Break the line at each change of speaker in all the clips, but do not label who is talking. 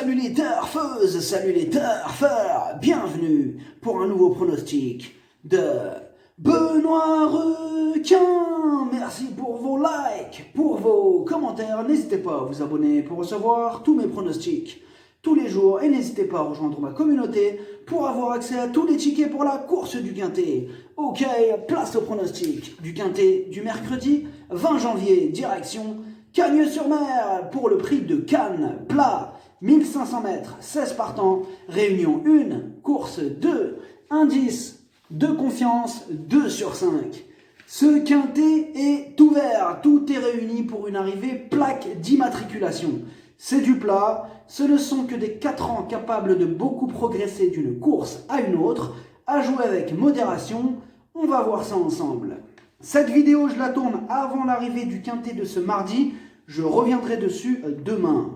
salut les turfeuses, salut les turfeurs, bienvenue pour un nouveau pronostic de Benoît Requin. Merci pour vos likes, pour vos commentaires, n'hésitez pas à vous abonner pour recevoir tous mes pronostics tous les jours et n'hésitez pas à rejoindre ma communauté pour avoir accès à tous les tickets pour la course du Quintet. Ok, place au pronostic du Quintet du mercredi 20 janvier, direction Cagnes-sur-Mer pour le prix de Cannes, plat, 1500 mètres, 16 partants, réunion 1, course 2, indice de confiance 2 sur 5. Ce Quintet est ouvert, tout est réuni pour une arrivée plaque d'immatriculation. C'est du plat, ce ne sont que des 4 ans capables de beaucoup progresser d'une course à une autre, à jouer avec modération, on va voir ça ensemble. Cette vidéo, je la tourne avant l'arrivée du Quintet de ce mardi, je reviendrai dessus demain.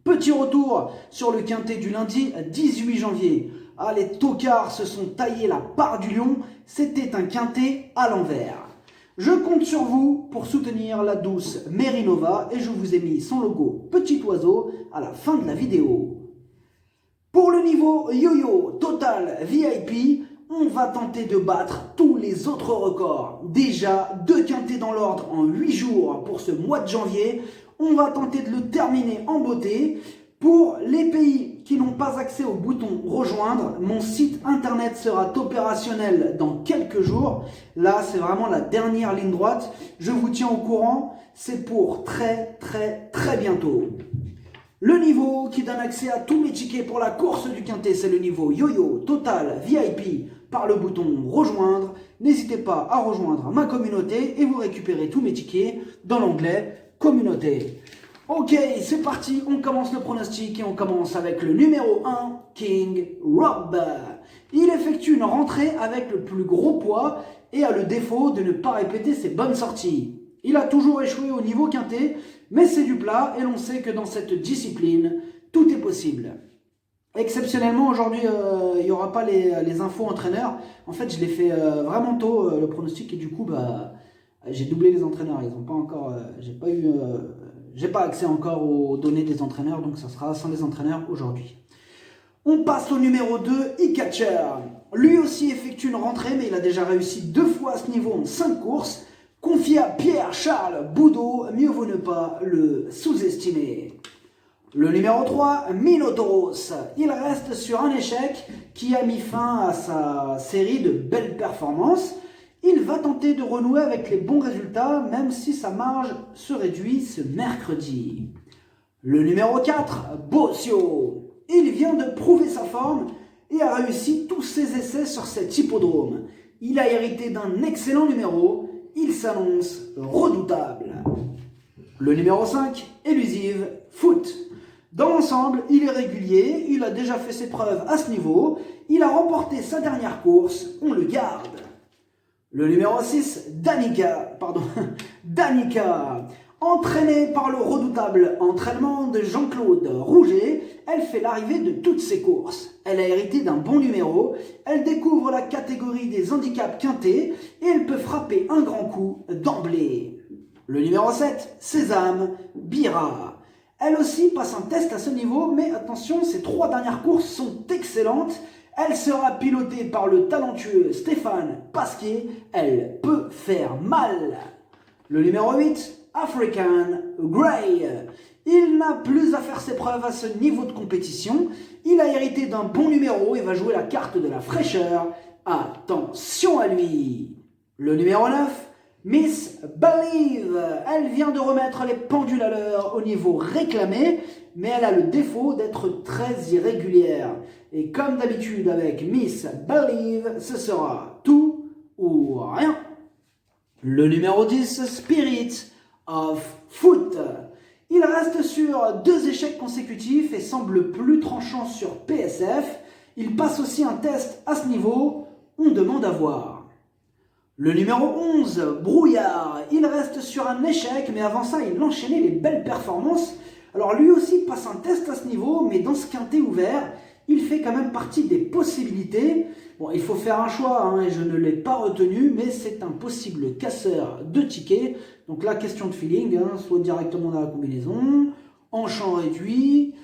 Petit retour sur le Quintet du lundi 18 janvier. Ah, les tocards se sont taillés la part du lion, c'était un Quintet à l'envers. Je compte sur vous pour soutenir la douce Merinova et je vous ai mis son logo petit oiseau à la fin de la vidéo. Pour le niveau yo-yo total VIP, on va tenter de battre tous les autres records. Déjà 2 quintets dans l'ordre en 8 jours pour ce mois de janvier. On va tenter de le terminer en beauté. Pour les pays qui n'ont pas accès au bouton rejoindre, mon site internet sera opérationnel dans quelques jours. Là, c'est vraiment la dernière ligne droite. Je vous tiens au courant. C'est pour très bientôt. Le niveau qui donne accès à tous mes tickets pour la course du Quintet, c'est le niveau yo-yo total VIP par le bouton rejoindre. N'hésitez pas à rejoindre ma communauté et vous récupérez tous mes tickets dans l'onglet communauté. Ok, c'est parti, on commence le pronostic et on commence avec le numéro 1, King Rob. Il effectue une rentrée avec le plus gros poids et a le défaut de ne pas répéter ses bonnes sorties. Il a toujours échoué au niveau Quintet, mais c'est du plat et l'on sait que dans cette discipline, tout est possible. Exceptionnellement, aujourd'hui, il n'y aura pas les infos entraîneurs. En fait, je l'ai fait vraiment tôt, le pronostic, et du coup, j'ai doublé les entraîneurs. Ils ont pas encore, j'ai pas accès encore aux données des entraîneurs, donc ça sera sans les entraîneurs aujourd'hui. On passe au numéro 2, E-Catcher. Lui aussi effectue une rentrée, mais il a déjà réussi 2 fois à ce niveau en 5 courses. Confié à Pierre-Charles Boudot, mieux vaut ne pas le sous-estimer. Le numéro 3, Minotaurus. Il reste sur un échec qui a mis fin à sa série de belles performances. Il va tenter de renouer avec les bons résultats, même si sa marge se réduit ce mercredi. Le numéro 4, Bossio. Il vient de prouver sa forme et a réussi tous ses essais sur cet hippodrome. Il a hérité d'un excellent numéro. Il s'annonce redoutable. Le numéro 5, Elusive Foot. Dans l'ensemble, il est régulier, il a déjà fait ses preuves à ce niveau, il a remporté sa dernière course, on le garde. Le numéro 6, Danica. Entraînée par le redoutable entraînement de Jean-Claude Rouget, elle fait l'arrivée de toutes ses courses. Elle a hérité d'un bon numéro, elle découvre la catégorie des handicaps quintés et elle peut frapper un grand coup d'emblée. Le numéro 7, Sésame Bira. Elle aussi passe un test à ce niveau, mais attention, ses 3 dernières courses sont excellentes. Elle sera pilotée par le talentueux Stéphane Pasquier. Elle peut faire mal. Le numéro 8, African Grey. Il n'a plus à faire ses preuves à ce niveau de compétition. Il a hérité d'un bon numéro et va jouer la carte de la fraîcheur. Attention à lui. Le numéro 9, Miss Believe. Elle vient de remettre les pendules à l'heure au niveau réclamé, mais elle a le défaut d'être très irrégulière. Et comme d'habitude avec Miss Believe, ce sera tout ou rien. Le numéro 10, Spirit of Foot. Il reste sur 2 échecs consécutifs et semble plus tranchant sur PSF. Il passe aussi un test à ce niveau, on demande à voir. Le numéro 11, Brouillard. Il reste sur un échec, mais avant ça, il enchaînait les belles performances. Alors lui aussi passe un test à ce niveau, mais dans ce quintet ouvert, il fait quand même partie des possibilités. Bon, il faut faire un choix, et je ne l'ai pas retenu, mais c'est un possible casseur de tickets. Donc la question de feeling, soit directement dans la combinaison, en champ réduit.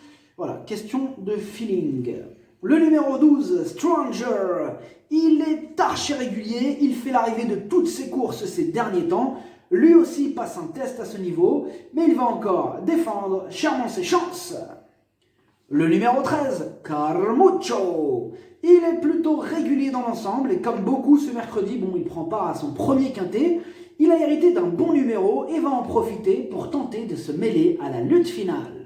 Voilà, question de feeling. Le numéro 12, Stranger, il est archi régulier, il fait l'arrivée de toutes ses courses ces derniers temps. Lui aussi passe un test à ce niveau, mais il va encore défendre chèrement ses chances. Le numéro 13, Carmucho. Il est plutôt régulier dans l'ensemble et comme beaucoup ce mercredi, bon, il prend part à son premier quintet. Il a hérité d'un bon numéro et va en profiter pour tenter de se mêler à la lutte finale.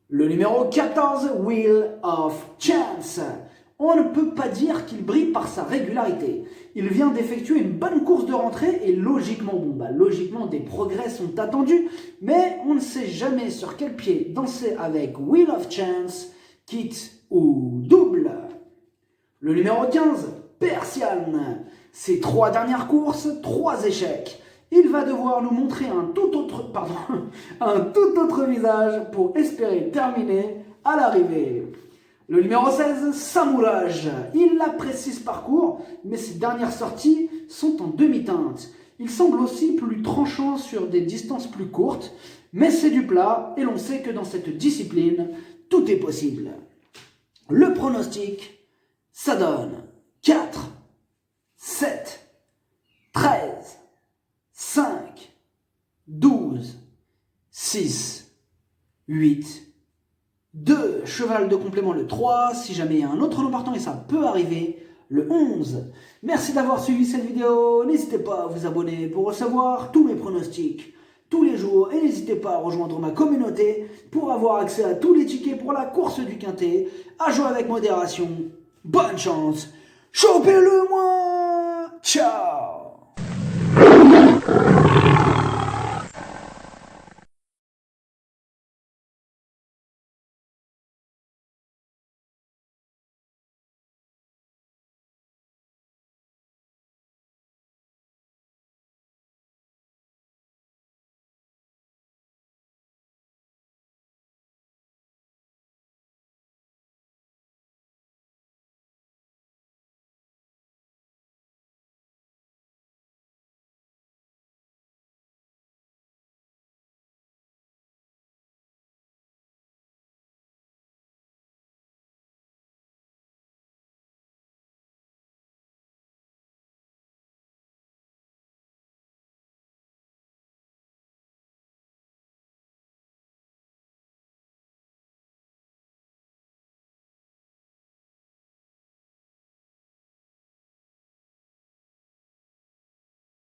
Le numéro 14, Wheel of Chance. On ne peut pas dire qu'il brille par sa régularité. Il vient d'effectuer une bonne course de rentrée et logiquement, logiquement des progrès sont attendus, mais on ne sait jamais sur quel pied danser avec Wheel of Chance, kit ou double. Le numéro 15, Persian. Ses 3 dernières courses, 3 échecs. Il va devoir nous montrer un tout autre visage pour espérer terminer à l'arrivée. Le numéro 16, Samourage. Il apprécie ce parcours, mais ses dernières sorties sont en demi-teinte. Il semble aussi plus tranchant sur des distances plus courtes, mais c'est du plat et l'on sait que dans cette discipline, tout est possible. Le pronostic, ça donne 4, 7, 13, 5, 12, 6, 8, 2, cheval de complément le 3, si jamais il y a un autre nom partant et ça peut arriver, le 11. Merci d'avoir suivi cette vidéo, n'hésitez pas à vous abonner pour recevoir tous mes pronostics tous les jours et n'hésitez pas à rejoindre ma communauté pour avoir accès à tous les tickets pour la course du quintet, à jouer avec modération. Bonne chance, chopez-le moi, ciao.